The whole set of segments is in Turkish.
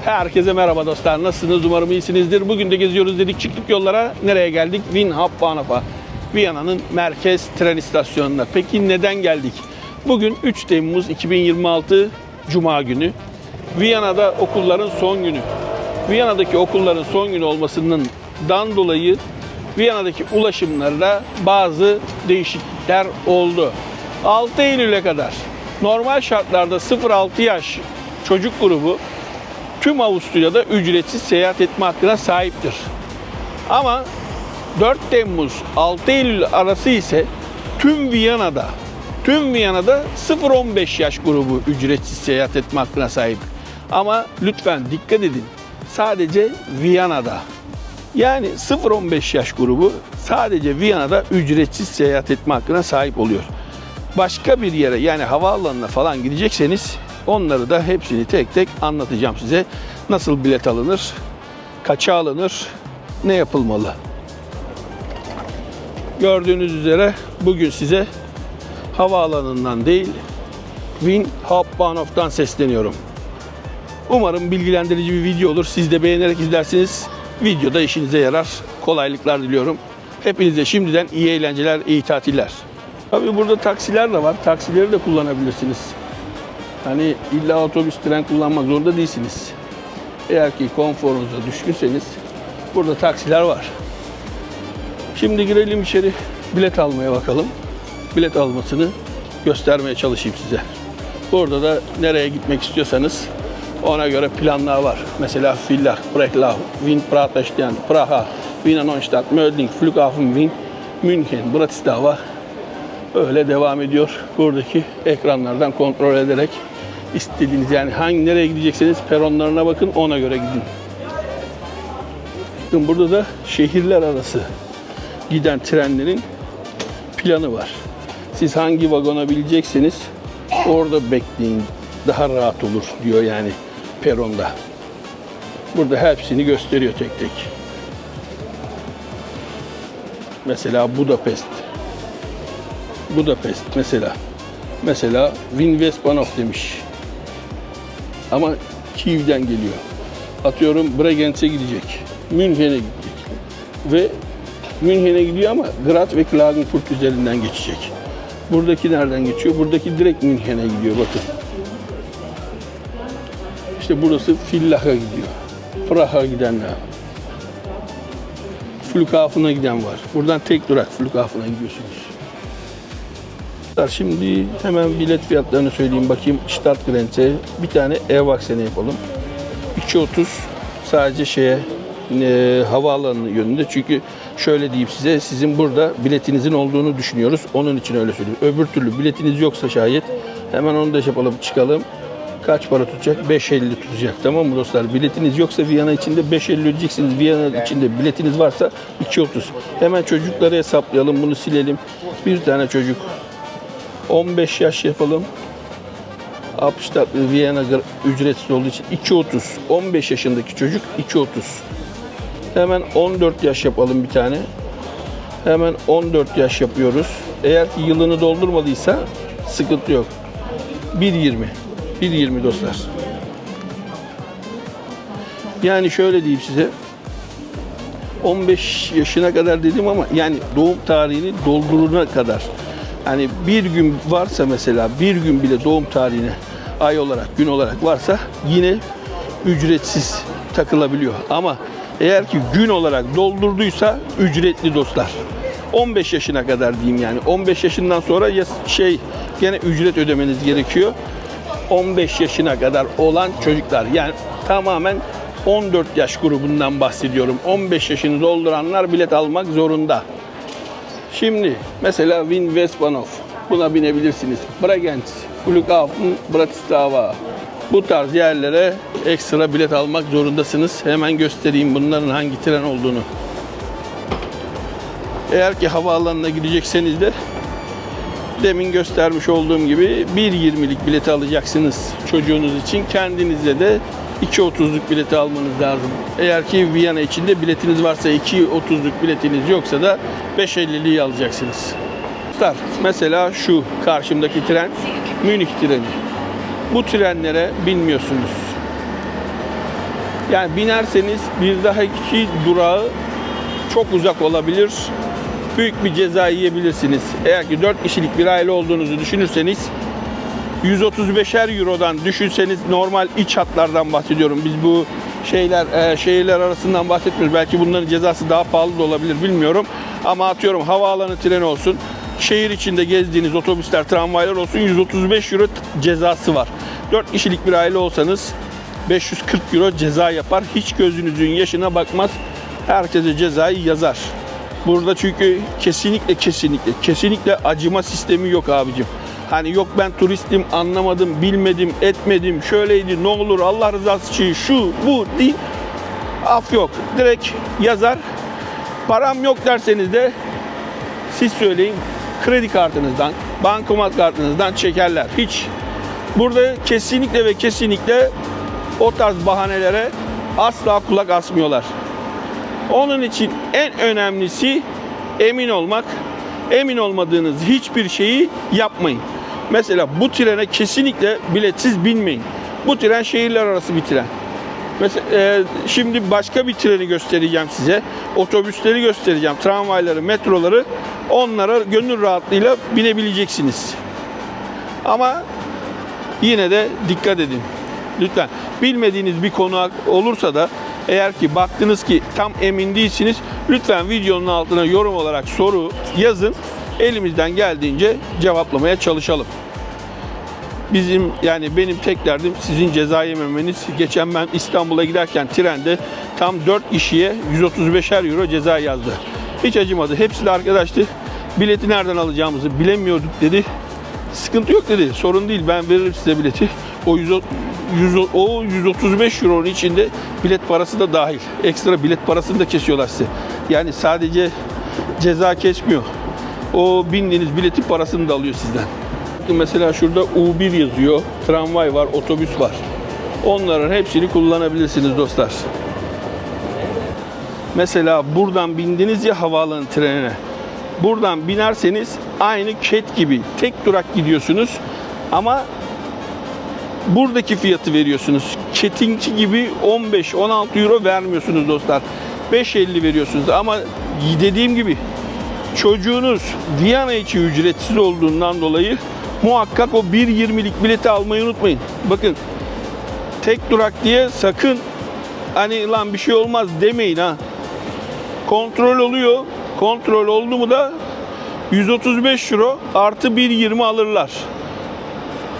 Herkese merhaba dostlar. Nasılsınız? Umarım iyisinizdir. Bugün de geziyoruz dedik. Çıktık yollara. Nereye geldik? Wien Hauptbahnhof'a. Viyana'nın merkez tren istasyonuna. Peki neden geldik? Bugün 3 Temmuz 2026 Cuma günü. Viyana'da okulların son günü. Viyana'daki okulların son günü olmasından dolayı Viyana'daki ulaşımlarda bazı değişiklikler oldu. 6 Eylül'e kadar normal şartlarda 0-6 yaş çocuk grubu tüm Avusturya'da ücretsiz seyahat etme hakkına sahiptir. Ama 4 Temmuz 6 Eylül arası ise tüm Viyana'da 0-15 yaş grubu ücretsiz seyahat etme hakkına sahip. Ama lütfen dikkat edin. Sadece Viyana'da. Yani 0-15 yaş grubu sadece Viyana'da ücretsiz seyahat etme hakkına sahip oluyor. Başka bir yere yani havaalanına falan gidecekseniz onları da hepsini tek tek anlatacağım size. Nasıl bilet alınır, kaça alınır, ne yapılmalı. Gördüğünüz üzere bugün size havaalanından değil, Wien Hauptbahnhof'tan sesleniyorum. Umarım bilgilendirici bir video olur. Siz de beğenerek izlersiniz. Videoda işinize yarar. Kolaylıklar diliyorum. Hepinize şimdiden iyi eğlenceler, iyi tatiller. Tabii burada taksiler de var. Taksileri de kullanabilirsiniz. Hani illa otobüs, tren kullanmak zorunda değilsiniz. Eğer ki konforunuza düşkünseniz burada taksiler var. Şimdi girelim içeri, bilet almaya bakalım. Bilet almasını göstermeye çalışayım size. Burada da nereye gitmek istiyorsanız ona göre planlar var. Mesela Villach, Breslau, Wien, Praterstein, Praha, Wiener Neustadt, Mödling, Flughafen Wien, München, Bratislava. Öyle devam ediyor. Buradaki ekranlardan kontrol ederek istediğiniz yani nereye gidecekseniz peronlarına bakın, ona göre gidin. Bakın burada da şehirler arası giden trenlerin planı var. Siz hangi vagona binecekseniz orada bekleyin. Daha rahat olur diyor yani peronda. Burada hepsini gösteriyor tek tek. Mesela Budapest mesela. Mesela Wien Westbahnhof demiş. Ama Kiev'den geliyor. Atıyorum Bregenz'e gidecek. Münhen'e gidecek. Ve Münhen'e gidiyor ama Graz ve Klagenfurt üzerinden geçecek. Buradaki nereden geçiyor? Buradaki direkt Münhen'e gidiyor bakın. İşte burası Villach'a gidiyor. Prah'a gidenler. Flughafen'a giden var. Buradan tek durak Flughafen'a gidiyorsunuz. Şimdi hemen bilet fiyatlarını söyleyeyim bakayım. Stadtgrenze bir tane Erwachsene yapalım. 2.30 sadece havaalanı yönünde. Çünkü şöyle diyeyim size, sizin burada biletinizin olduğunu düşünüyoruz. Onun için öyle söylüyorum. Öbür türlü biletiniz yoksa şayet hemen onu da yapalım, çıkalım. Kaç para tutacak? 5.50 tutacak. Tamam mı dostlar? Biletiniz yoksa Viyana içinde 5.50 ödeyeceksiniz. Viyana içinde biletiniz varsa 2.30. Hemen çocukları hesaplayalım. Bunu silelim. Bir tane çocuk 15 yaş yapalım. Hauptstadt Viyana ücretsiz olduğu için 2.30. 15 yaşındaki çocuk 2.30. Hemen 14 yaş yapalım bir tane. Hemen 14 yaş yapıyoruz. Eğer ki yılını doldurmadıysa sıkıntı yok. 1.20. 1.20 dostlar. Yani şöyle diyeyim size. 15 yaşına kadar dedim ama yani doğum tarihini dolduruna kadar. Hani bir gün varsa mesela bir gün bile doğum tarihine ay olarak, gün olarak varsa yine ücretsiz takılabiliyor. Ama eğer ki gün olarak doldurduysa ücretli dostlar. 15 yaşına kadar diyeyim yani. 15 yaşından sonra gene ücret ödemeniz gerekiyor. 15 yaşına kadar olan çocuklar yani tamamen 14 yaş grubundan bahsediyorum. 15 yaşını dolduranlar bilet almak zorunda. Şimdi mesela Wien Westbahnhof, buna binebilirsiniz. Bregenz, Flughafen, Bratislava. Bu tarz yerlere ekstra bilet almak zorundasınız. Hemen göstereyim bunların hangi tren olduğunu. Eğer ki havaalanına gidecekseniz de demin göstermiş olduğum gibi 1.20'lik bileti alacaksınız çocuğunuz için. Kendinize de 2.30'luk bileti almanız lazım. Eğer ki Viyana içinde biletiniz varsa 2.30'luk biletiniz yoksa da 5.50'liği alacaksınız. Mesela şu karşımdaki tren Münih treni. Bu trenlere binmiyorsunuz. Yani binerseniz bir dahaki durağı çok uzak olabilir. Büyük bir ceza yiyebilirsiniz. Eğer ki 4 kişilik bir aile olduğunuzu düşünürseniz 135'er Euro'dan düşünseniz, normal iç hatlardan bahsediyorum. Biz bu şehirler arasından bahsetmiyoruz. Belki bunların cezası daha pahalı da olabilir, bilmiyorum. Ama atıyorum havaalanı treni olsun, şehir içinde gezdiğiniz otobüsler, tramvaylar olsun, 135 Euro cezası var. 4 kişilik bir aile olsanız 540 Euro ceza yapar. Hiç gözünüzün yaşına bakmaz. Herkese cezayı yazar. Burada çünkü kesinlikle acıma sistemi yok abicim. Hani yok ben turistim, anlamadım, bilmedim, etmedim, şöyleydi, ne olur Allah rızası için şu, bu değil. Af yok. Direkt yazar. Param yok derseniz de siz söyleyin, kredi kartınızdan, bankomat kartınızdan çekerler. Hiç. Burada kesinlikle o tarz bahanelere asla kulak asmıyorlar. Onun için en önemlisi emin olmak. Emin olmadığınız hiçbir şeyi yapmayın. Mesela bu trene kesinlikle biletsiz binmeyin. Bu tren şehirler arası bir tren. Mesela şimdi başka bir treni göstereceğim size. Otobüsleri göstereceğim, tramvayları, metroları. Onlara gönül rahatlığıyla binebileceksiniz. Ama yine de dikkat edin. Lütfen. Bilmediğiniz bir konu olursa da, eğer ki baktınız ki tam emin değilsiniz, lütfen videonun altına yorum olarak soru yazın. Elimizden geldiğince cevaplamaya çalışalım. Benim tek derdim sizin ceza yememeniz. Geçen ben İstanbul'a giderken trende tam 4 kişiye 135'er Euro ceza yazdı. Hiç acımadı. Hepsi de arkadaştı. Bileti nereden alacağımızı bilemiyorduk dedi. Sıkıntı yok dedi. Sorun değil, ben veririm size bileti. O 135 Euro'nun içinde bilet parası da dahil. Ekstra bilet parasını da kesiyorlar size. Yani sadece ceza kesmiyor. O bindiğiniz biletin parasını da alıyor sizden. Mesela şurada U1 yazıyor. Tramvay var, otobüs var. Onların hepsini kullanabilirsiniz dostlar. Mesela buradan bindiniz ya havaalanı trenine. Buradan binerseniz aynı CAT gibi tek durak gidiyorsunuz. Ama buradaki fiyatı veriyorsunuz. CAT'inki gibi 15-16 Euro vermiyorsunuz dostlar. 5.50 veriyorsunuz. Ama dediğim gibi çocuğunuz Viyana için ücretsiz olduğundan dolayı muhakkak o 1.20'lik bileti almayı unutmayın. Bakın, tek durak diye sakın hani lan bir şey olmaz demeyin ha. Kontrol oluyor. Kontrol oldu mu da 135 Euro artı 1.20 alırlar.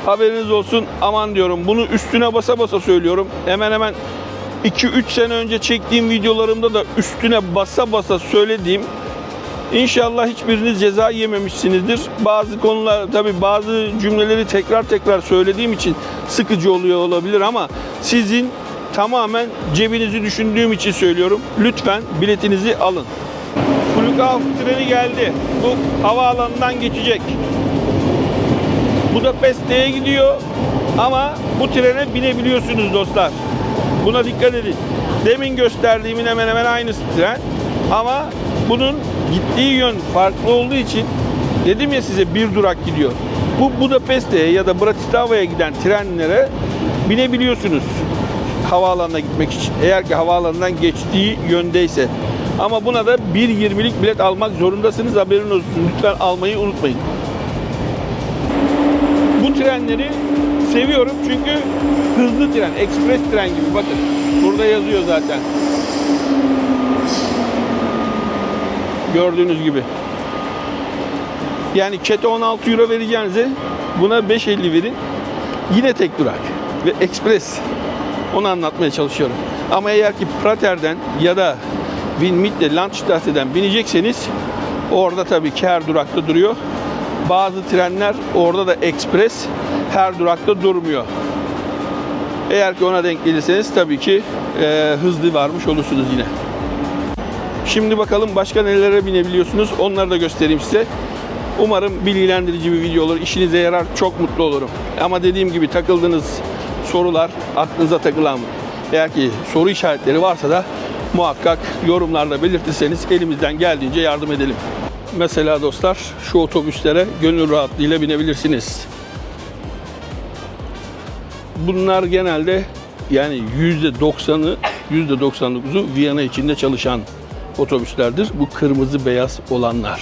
Haberiniz olsun, aman diyorum, bunu üstüne basa basa söylüyorum. Hemen 2-3 sene önce çektiğim videolarımda da üstüne basa basa söylediğim, İnşallah hiçbiriniz ceza yememişsinizdir. Bazı konular, tabii bazı cümleleri tekrar söylediğim için sıkıcı oluyor olabilir ama sizin tamamen cebinizi düşündüğüm için söylüyorum. Lütfen biletinizi alın. Flughafen treni geldi. Bu havaalanından geçecek. Budapeşte'ye gidiyor ama bu trene binebiliyorsunuz dostlar. Buna dikkat edin. Demin gösterdiğimin hemen aynısı tren ama bunun gittiği yön farklı olduğu için dedim ya size, bir durak gidiyor. Bu Budapeşte'ye ya da Bratislava'ya giden trenlere binebiliyorsunuz havaalanına gitmek için. Eğer ki havaalanından geçtiği yöndeyse. Ama buna da 1.20'lik bilet almak zorundasınız, haberiniz olsun. Lütfen almayı unutmayın. Bu trenleri seviyorum çünkü hızlı tren, ekspres tren gibi. Bakın burada yazıyor zaten. Gördüğünüz gibi. Yani CAT'e 16 Euro vereceğinize buna 5.50 verin. Yine tek durak ve ekspres. Onu anlatmaya çalışıyorum. Ama eğer ki Prater'den ya da Wien-Mitte Landstrasse'den binecekseniz orada tabii ki her durakta duruyor. Bazı trenler orada da ekspres, her durakta durmuyor. Eğer ki ona denk gelirseniz tabii ki hızlı varmış olursunuz yine. Şimdi bakalım başka nelere binebiliyorsunuz. Onları da göstereyim size. Umarım bilgilendirici bir video olur. İşinize yarar. Çok mutlu olurum. Ama dediğim gibi takıldığınız sorular, aklınıza takılan, eğer ki soru işaretleri varsa da muhakkak yorumlarda belirtirseniz elimizden geldiğince yardım edelim. Mesela dostlar, şu otobüslere gönül rahatlığıyla binebilirsiniz. Bunlar genelde yani %99'u Viyana içinde çalışan otobüslerdir. Bu kırmızı beyaz olanlar.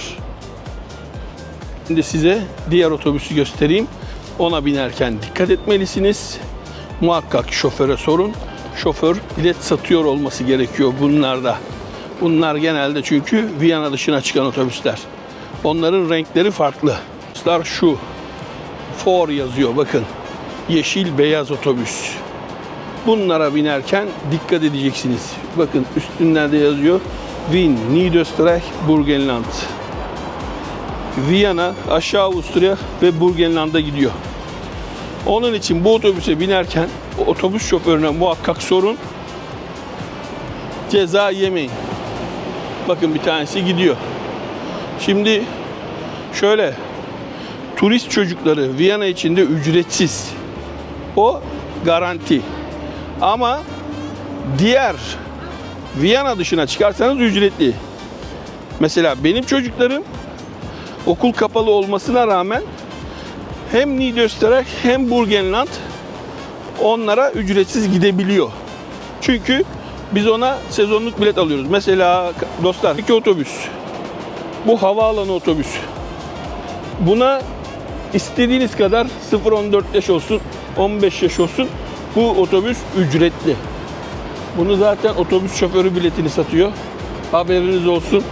Şimdi size diğer otobüsü göstereyim. Ona binerken dikkat etmelisiniz. Muhakkak şoföre sorun. Şoför bilet satıyor olması gerekiyor bunlarda. Bunlar genelde çünkü Viyana dışına çıkan otobüsler. Onların renkleri farklı. Otobüsler şu. For yazıyor bakın. Yeşil beyaz otobüs. Bunlara binerken dikkat edeceksiniz. Bakın üstünden de yazıyor. Wien, Niederösterreich, Burgenland. Viyana, aşağı Avusturya ve Burgenland'a gidiyor. Onun için bu otobüse binerken otobüs şoförüne muhakkak sorun. Ceza yemeyin. Bakın bir tanesi gidiyor. Şimdi şöyle, turist çocukları Viyana içinde ücretsiz. O garanti. Ama diğer Viyana dışına çıkarsanız ücretli. Mesela benim çocuklarım okul kapalı olmasına rağmen hem Niederösterreich hem Burgenland onlara ücretsiz gidebiliyor. Çünkü biz ona sezonluk bilet alıyoruz. Mesela dostlar, iki otobüs. Bu havaalanı otobüs. Buna istediğiniz kadar 0-14 yaş olsun, 15 yaş olsun. Bu otobüs ücretli. Bunu zaten otobüs şoförü biletini satıyor. Haberiniz olsun.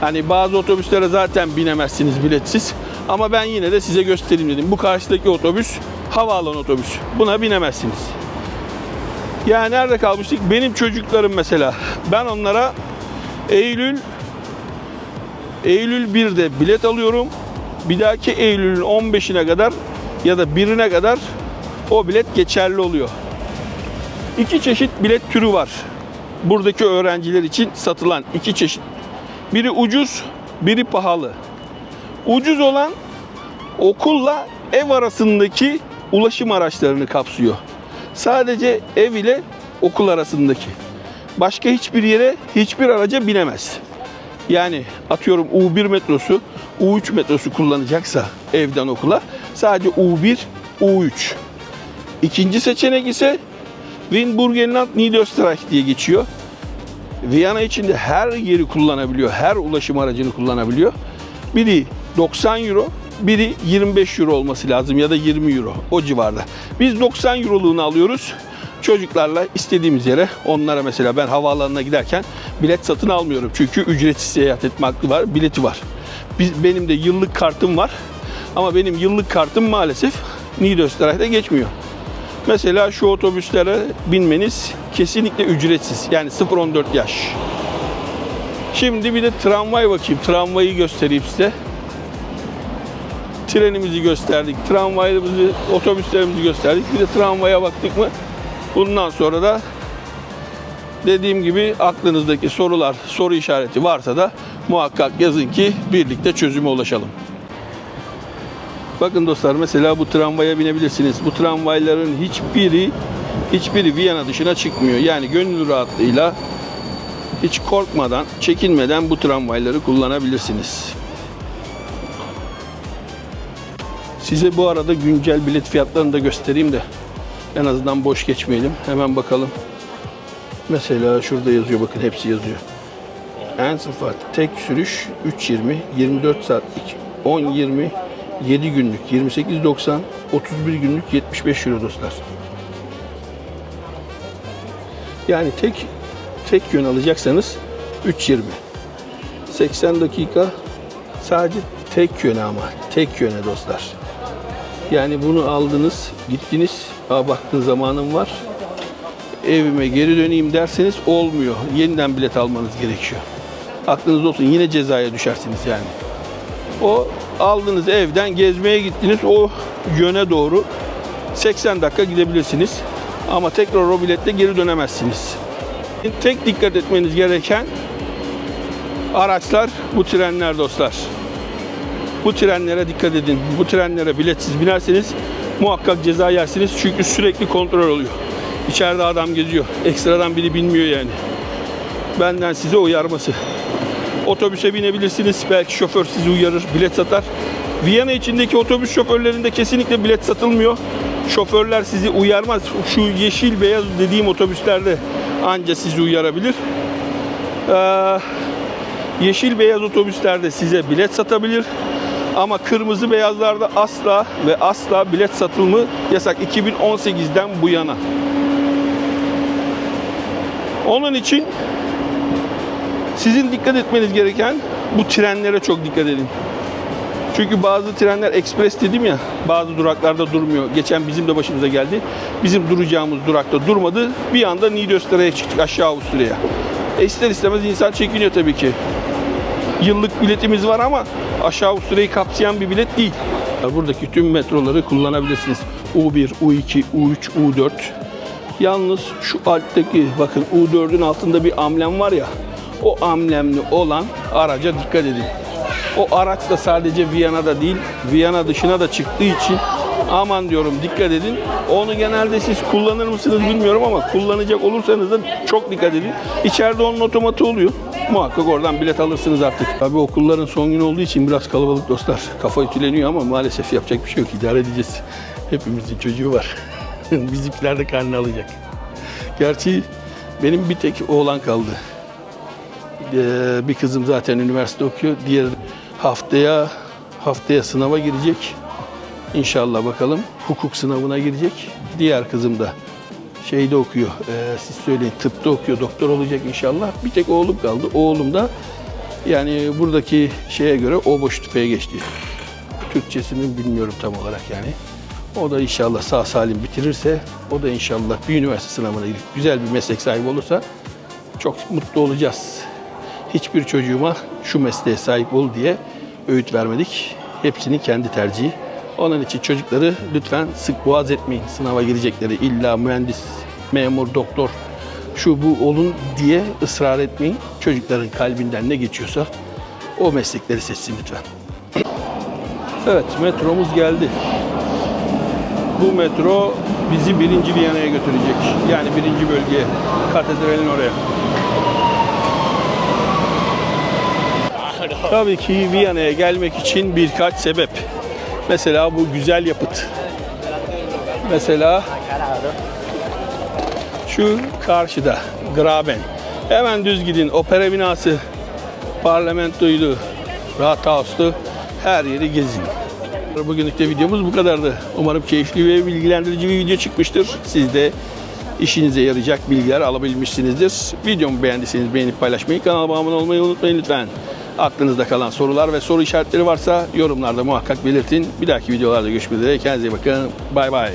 Hani bazı otobüslere zaten binemezsiniz biletsiz. Ama ben yine de size göstereyim dedim. Bu karşıdaki otobüs havaalanı otobüs. Buna binemezsiniz. Yani nerede kalmıştık? Benim çocuklarım mesela. Ben onlara Eylül 1'de bilet alıyorum. Bir dahaki Eylül'ün 15'ine kadar ya da 1'ine kadar o bilet geçerli oluyor. İki çeşit bilet türü var. Buradaki öğrenciler için satılan iki çeşit. Biri ucuz, biri pahalı. Ucuz olan okulla ev arasındaki ulaşım araçlarını kapsıyor. Sadece ev ile okul arasındaki. Başka hiçbir yere, hiçbir araca binemez. Yani atıyorum U1 metrosu, U3 metrosu kullanacaksa evden okula sadece U1, U3. İkinci seçenek ise Wien, Burgenland, Niederösterreich diye geçiyor. Viyana içinde her yeri kullanabiliyor, her ulaşım aracını kullanabiliyor. Biri 90 euro, biri 25 euro olması lazım ya da 20 euro o civarda. Biz 90 euroluğunu alıyoruz. Çocuklarla istediğimiz yere, onlara mesela ben havaalanına giderken bilet satın almıyorum. Çünkü ücretsiz seyahat etme hakkı var, bileti var. Benim de yıllık kartım var. Ama benim yıllık kartım maalesef Niederösterreich'te geçmiyor. Mesela şu otobüslere binmeniz kesinlikle ücretsiz. Yani 0-14 yaş. Şimdi bir de tramvay bakayım. Tramvayı göstereyim size. Trenimizi gösterdik. Tramvayımızı, otobüslerimizi gösterdik. Bir de tramvaya baktık mı? Bundan sonra da dediğim gibi aklınızdaki sorular, soru işareti varsa da muhakkak yazın ki birlikte çözüme ulaşalım. Bakın dostlar, mesela bu tramvaya binebilirsiniz. Bu tramvayların hiçbiri Viyana dışına çıkmıyor. Yani gönül rahatlığıyla, hiç korkmadan, çekinmeden bu tramvayları kullanabilirsiniz. Size bu arada güncel bilet fiyatlarını da göstereyim de en azından boş geçmeyelim. Hemen bakalım. Mesela şurada yazıyor, bakın hepsi yazıyor. Einzelfahrt tek sürüş 3.20, 24 saatlik 10.20, 7 günlük 28.90, 31 günlük 75 euro dostlar. Yani tek yön alacaksanız 3.20. 80 dakika sadece tek yöne, ama tek yöne dostlar. Yani bunu aldınız, gittiniz, baktığın zamanım var, evime geri döneyim derseniz olmuyor. Yeniden bilet almanız gerekiyor. Aklınız olsun, yine cezaya düşersiniz yani. O aldığınız evden gezmeye gittiniz, o yöne doğru 80 dakika gidebilirsiniz. Ama tekrar o biletle geri dönemezsiniz. Tek dikkat etmeniz gereken araçlar bu trenler dostlar. Bu trenlere dikkat edin. Bu trenlere biletsiz binerseniz muhakkak ceza yersiniz. Çünkü sürekli kontrol oluyor. İçeride adam geziyor. Ekstradan biri bilmiyor yani. Benden size uyarması. Otobüse binebilirsiniz. Belki şoför sizi uyarır, bilet satar. Viyana içindeki otobüs şoförlerinde kesinlikle bilet satılmıyor. şoförler sizi uyarmaz. Şu yeşil beyaz dediğim otobüslerde anca sizi uyarabilir. Yeşil beyaz otobüslerde size bilet satabilir. Ama kırmızı beyazlarda asla ve asla bilet satılımı yasak 2018'den bu yana. Onun için sizin dikkat etmeniz gereken bu trenlere çok dikkat edin. Çünkü bazı trenler ekspres dedim ya, bazı duraklarda durmuyor. Geçen bizim de başımıza geldi. Bizim duracağımız durakta durmadı. Bir anda Niederösterreich'e çıktık, aşağı Avusturya'ya. İster istemez insan çekiniyor tabii ki. Yıllık biletimiz var ama aşağı Avusturya'yı kapsayan bir bilet değil. Buradaki tüm metroları kullanabilirsiniz. U1, U2, U3, U4. Yalnız şu alttaki bakın U4'ün altında bir amblem var ya, o amblemli olan araca dikkat edin. O araç da sadece Viyana'da değil, Viyana dışına da çıktığı için aman diyorum dikkat edin. Onu genelde siz kullanır mısınız bilmiyorum ama kullanacak olursanız da çok dikkat edin. İçeride onun otomatı oluyor. Muhakkak oradan bilet alırsınız artık. Tabii okulların son günü olduğu için biraz kalabalık dostlar. Kafa ütüleniyor ama maalesef yapacak bir şey yok. İdare edeceğiz. Hepimizin çocuğu var. Bizimkiler de karnını alacak. Gerçi benim bir tek oğlan kaldı. Bir kızım zaten üniversite okuyor. Diğer haftaya sınava girecek. İnşallah bakalım. Hukuk sınavına girecek. Diğer kızım da şeyde okuyor. Siz söyleyin, tıpta okuyor. Doktor olacak inşallah. Bir tek oğlum kaldı. Oğlum da yani buradaki şeye göre o boş tüfeğe geçti. Türkçesini bilmiyorum tam olarak yani. O da inşallah sağ salim bitirirse, o da inşallah bir üniversite sınavına girip güzel bir meslek sahibi olursa çok mutlu olacağız. Hiçbir çocuğuma şu mesleğe sahip ol diye öğüt vermedik. Hepsinin kendi tercihi. Onun için çocukları lütfen sık boğaz etmeyin. Sınava girecekleri illa mühendis, memur, doktor, şu bu olun diye ısrar etmeyin. Çocukların kalbinden ne geçiyorsa o meslekleri seçsin lütfen. Evet, metromuz geldi. Bu metro bizi 1. Viyana'ya götürecek. Yani 1. bölgeye, katedralin oraya. Tabii ki Viyana'ya gelmek için birkaç sebep. Mesela bu güzel yapıt. Mesela şu karşıda Graben. Hemen düz gidin. Opera binası, parlamentoydu, Rathaus'tu. Her yeri gezin. Bugünlük de videomuz bu kadardı. Umarım keyifli ve bilgilendirici bir video çıkmıştır. Siz de işinize yarayacak bilgiler alabilmişsinizdir. Videomu beğendiyseniz beğenip paylaşmayı, kanalıma abone olmayı unutmayın lütfen. Aklınızda kalan sorular ve soru işaretleri varsa yorumlarda muhakkak belirtin. Bir dahaki videolarda görüşmek üzere. Kendinize iyi bakın. Bay bay.